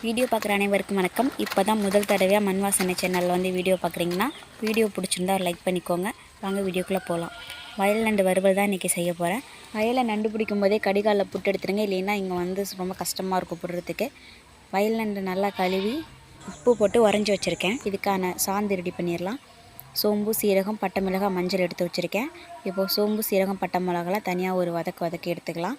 Video பார்க்குற அனைவருக்கும் வணக்கம். இப்போ தான் முதல் தடவையாக மண் வாசனை சேனலில் வந்து வீடியோ பார்க்குறீங்கன்னா வீடியோ பிடிச்சிருந்தா லைக் பண்ணிக்கோங்க. வாங்க வீடியோக்குள்ளே போகலாம். வயல் நண்டு வறுவல் தான் இன்றைக்கி செய்ய போகிறேன். வயலில் நண்டு பிடிக்கும் போதே கடிகாலில் புட்டு எடுத்துருங்க, இல்லைன்னா இங்கே வந்து ரொம்ப கஷ்டமாக இருக்கும் புடுறதுக்கு. வயல் நண்டு நல்லா கழுவி உப்பு போட்டு உறைஞ்சி வச்சுருக்கேன். இதுக்கான சாந்து ரெடி பண்ணிடலாம். சோம்பு, சீரகம், பட்டை மிளகாய், மஞ்சள் எடுத்து வச்சுருக்கேன். இப்போது சோம்பு, சீரகம், பட்டை மிளகாலாம் தனியாக ஒரு வதக்கி எடுத்துக்கலாம்.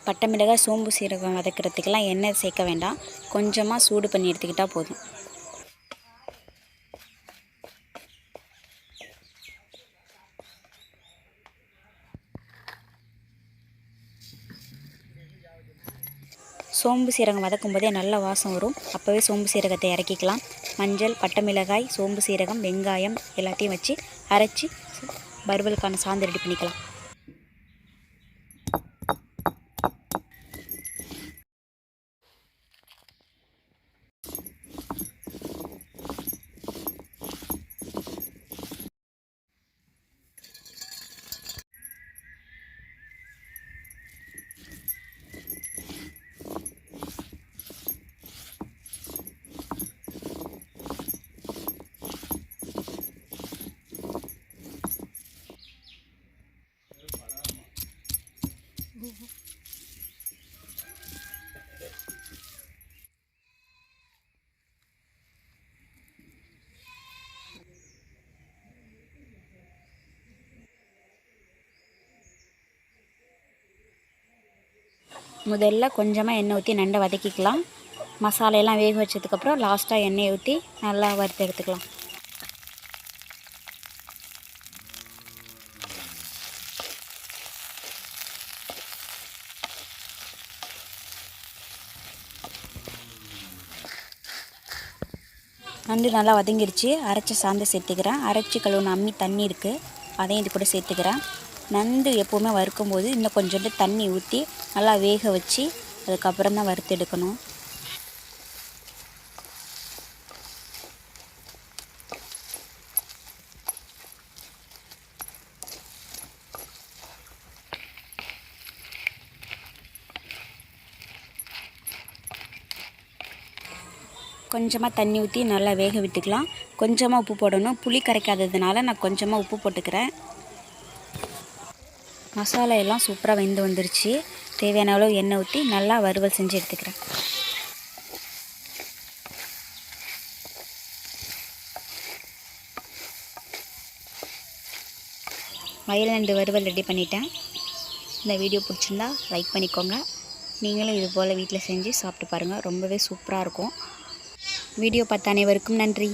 பட்டை மிளகாய், சோம்பு, சீரகம் வதக்கிறதுக்கெல்லாம் எண்ணெய் சேர்க்க வேண்டாம். கொஞ்சமாக சூடு பண்ணி எடுத்துக்கிட்டால் போதும். சோம்பு சீரகம் வதக்கும் போதே நல்ல வாசம் வரும். அப்போவே சோம்பு சீரகத்தை இறக்கிக்கலாம். மஞ்சள், பட்டை மிளகாய், சோம்பு சீரகம், வெங்காயம் எல்லாத்தையும் வச்சு அரைச்சி வறுவலுக்கான சாந்து ரெடி பண்ணிக்கலாம். முதல்ல கொஞ்சமாக எண்ணெய் ஊற்றி நண்டை வதக்கிக்கலாம். மசாலையெல்லாம் வேக வச்சதுக்கப்புறம் லாஸ்ட்டாக எண்ணெயை ஊற்றி நல்லா வறுத்து எடுத்துக்கலாம். நண்டு நல்லா வதங்கிடுச்சு. அரைச்ச சாந்தை சேர்த்துக்கிறேன். அரைச்சி கழுவுன அம்மி தண்ணி இருக்குது, அதையும் இது கூட சேர்த்துக்கிறேன். நண்டு எப்போவுமே வறுக்கும்போது இன்னும் கொஞ்சோண்டு தண்ணி ஊற்றி நல்லா வேக வச்சு அதுக்கப்புறம் தான் வறுத்து எடுக்கணும். கொஞ்சமாக தண்ணி ஊற்றி நல்லா வேக விட்டுக்கலாம். கொஞ்சமாக உப்பு போடணும். புளி கரைக்காததுனால நான் கொஞ்சமாக உப்பு போட்டுக்கிறேன். மசாலா எல்லாம் சூப்பராக வெந்து வந்துருச்சு. தேவையான அளவு எண்ணெய் ஊற்றி நல்லா வறுவல் செஞ்சு எடுத்துக்கிறேன். வயல் நண்டு வறுவல் ரெடி பண்ணிட்டேன். இந்த வீடியோ பிடிச்சிருந்தா லைக் பண்ணிக்கோங்க. நீங்களும் இது போல் வீட்டில் செஞ்சு சாப்பிட்டு பாருங்கள். ரொம்பவே சூப்பராக இருக்கும். வீடியோ பார்த்த அனைவருக்கும் நன்றி.